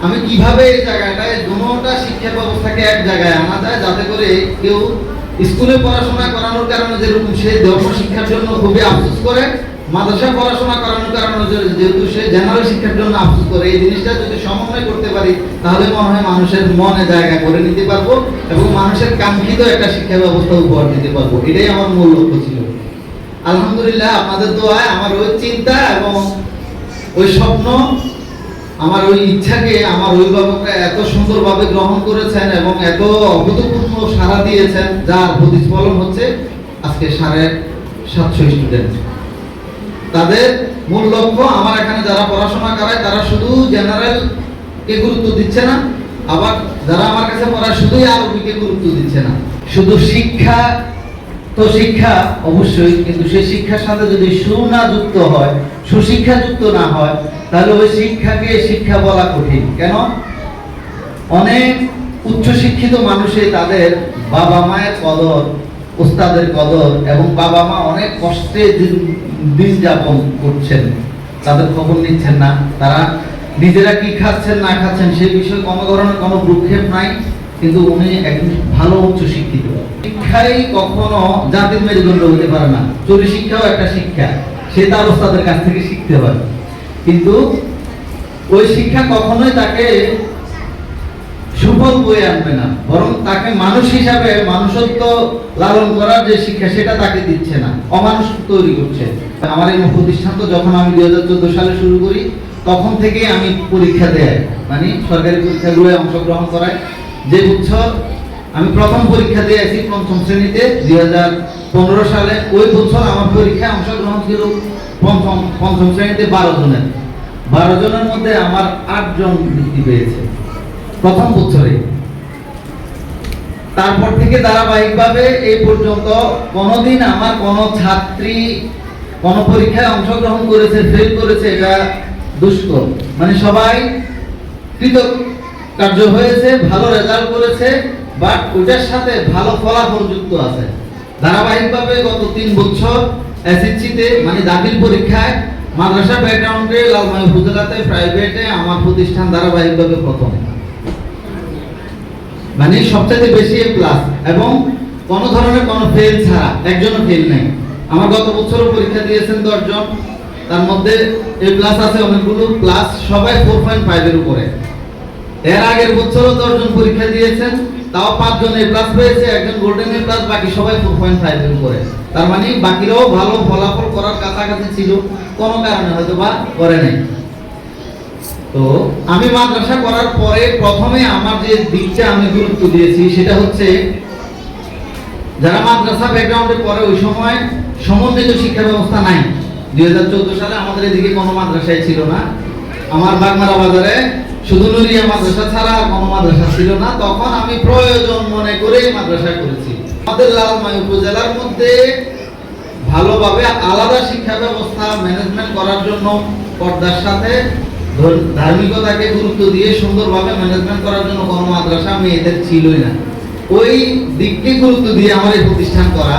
আমি কিভাবে এই জায়গাটায় দুটোটা শিক্ষা ব্যবস্থাকে এক জায়গায় আনা যায়, যাতে করে কেউ স্কুলে পড়াশোনা করানোর কারণে যেরকম সে ধর্ম শিক্ষার জন্য খুবই আফসোস করে, মাদ্রাসা পড়াশোনা করানোর কারণে যেহেতু সে জেনারেল শিক্ষার জন্য আফসোস করে, এই জিনিসটা যদি সমন্বয় করতে পারি তাহলে মনে হয় মানুষের মনে জায়গা করে নিতে পারবো এবং মানুষের কাঙ্ক্ষিত একটা শিক্ষা ব্যবস্থা উপহার দিতে পারবো। এটাই আমার মূল লক্ষ্য ছিল। আলহামদুলিল্লাহ আপনাদের দোয়ায় আমার ওই চিন্তা এবং ওই স্বপ্ন, আমার ওই ইচ্ছাকে আমার অভিভাবকরা এত সুন্দরভাবে গ্রহণ করেছেন এবং এত অভূতপূর্ণ সাড়া দিয়েছেন, যার প্রতিফলন হচ্ছে আজকে 750 স্টুডেন্ট। তাদের মূল লক্ষ্য, আমার এখানে যারা পড়াশোনা করায় তারা শুধু জেনারেল কে গুরুত্ব দিচ্ছে না, আবার যারা আমার কাছে পড়ায় শুধুই আরবিকে গুরুত্ব দিচ্ছে না। শুধু শিক্ষা তো শিক্ষা অবশ্যই, কিন্তু সেই শিক্ষার সাথে যদি সুনা যুক্ত হয়, সুশিক্ষা যুক্ত না হয়, তাহলে ওই শিক্ষাকে শিক্ষা বলা কঠিন। কেন? অনেক উচ্চ শিক্ষিত মানুষে তাদের বাবা মায়ের কদর, উস্তাদের কদর এবং বাবা মা অনেক কষ্টে দিন যাপন করছেন, তাদের খবর নিচ্ছেন না, তারা নিজেরা কি খাচ্ছেন না খাচ্ছেন সেই বিষয়ে কোনো ধরনের কোনো ভ্রুক্ষেপ নাই, কিন্তু উনি একজন ভালো উচ্চ শিক্ষিত। শিক্ষাই কখনো জাতির মেরুদণ্ড হতে পারে না। চুরি শিক্ষাও একটা শিক্ষা, সে তার ওস্তাদের কাছ থেকে শিখতে পারে, কিন্তু ওই শিক্ষা কখনোই তাকে সুফল বয়ে আনবে না, বরং তাকে মানুষ হিসাবে মানুষত্ব লালন করার যে শিক্ষা সেটা তাকে দিচ্ছে না, অমানুষ তৈরি করছে। আমার এই প্রতিষ্ঠান তো যখন আমি 2014 সালে শুরু করি, তখন থেকে আমি পরীক্ষা দেয়, মানে সরকারি পরীক্ষাগুলোয় অংশগ্রহণ করায়। যে বছর আমি প্রথম পরীক্ষা দিয়ে আসি পঞ্চম শ্রেণীতে 2015 সালে, ওই বছর আমার পরীক্ষায় অংশগ্রহণ ছিল পঞ্চম শ্রেণীতে 12 জনের। 12 জনের মধ্যে আমার 8 জন বৃত্তি পেয়েছে প্রথম বছরে। তারপর থেকে ধারাবাহিকভাবে এই পর্যন্ত কোনোদিন আমার কোনো ছাত্রী কোন পরীক্ষায় অংশগ্রহণ করেছে, ফেল করেছে, এটা দুষ্কর। মানে সবাই কৃতকার্য হয়েছে, ভালো রেজাল্ট করেছে, বাট ওটার সাথে ভালো ফলাফল যুক্ত আছে। ধারাবাহিকভাবে গত 3 বছর এসএসসিতে মানে দাখিল পরীক্ষায় মাদ্রাসা ব্যাকগ্রাউন্ডে লালমাই উপজেলাতে প্রাইভেটে আমার প্রতিষ্ঠান ধারাবাহিকভাবে প্রথম, মানে সবচেয়ে বেশি এ প্লাস, এবং কোন ধরনের কোনো ফেল ছাড়া, একজনও ফেল নাই। আমার গত বছরও পরীক্ষা দিয়েছেন 10 জন, তার মধ্যে এ প্লাস আছে অনেকগুলো, প্লাস সবাই 4.5 এর উপরে। এর আগের বছরও 10 জন পরীক্ষা দিয়েছেন, তাও 5 জন এ প্লাস পেয়েছে, একজন গোল্ডেন এ প্লাস, বাকি সবাই 4.5 এর উপরে। তার মানে বাকিরাও ভালো ফলাফল করার কাছাকাছি ছিল, কোনো কারণে হয়তো বা করে নাই। তো আমি মাদ্রাসা করার পরে প্রথমে আমার যে দিকটা আমি গুরুত্ব দিয়েছি সেটা হচ্ছে, যারা মাদ্রাসা ব্যাকগ্রাউন্ডে পড়ে ওই সময় সমন্বিত শিক্ষা ব্যবস্থা নাই। 2014 সালে আমাদের এদিকে কোনো মাদ্রাসায় ছিল না। আমার বাগমারা বাজারে শুধু নুরিয়া মাদ্রাসা ছাড়া আর কোনো মাদ্রাসা ছিল না। তখন আমি প্রয়োজন মনে করেই মাদ্রাসা করেছি। আমাদের লালমাই উপজেলার মধ্যে ভালোভাবে আলাদা শিক্ষা ব্যবস্থা ম্যানেজমেন্ট করার জন্য পর্দার সাথে ধার্মিকতাকে গুরুত্ব দিয়ে সুন্দরভাবে ম্যানেজমেন্ট করার জন্য কোনো মাদ্রাসা মেয়েদের ছিলই না। ওই দিককে গুরুত্ব দিয়ে আমার এই প্রতিষ্ঠান করা।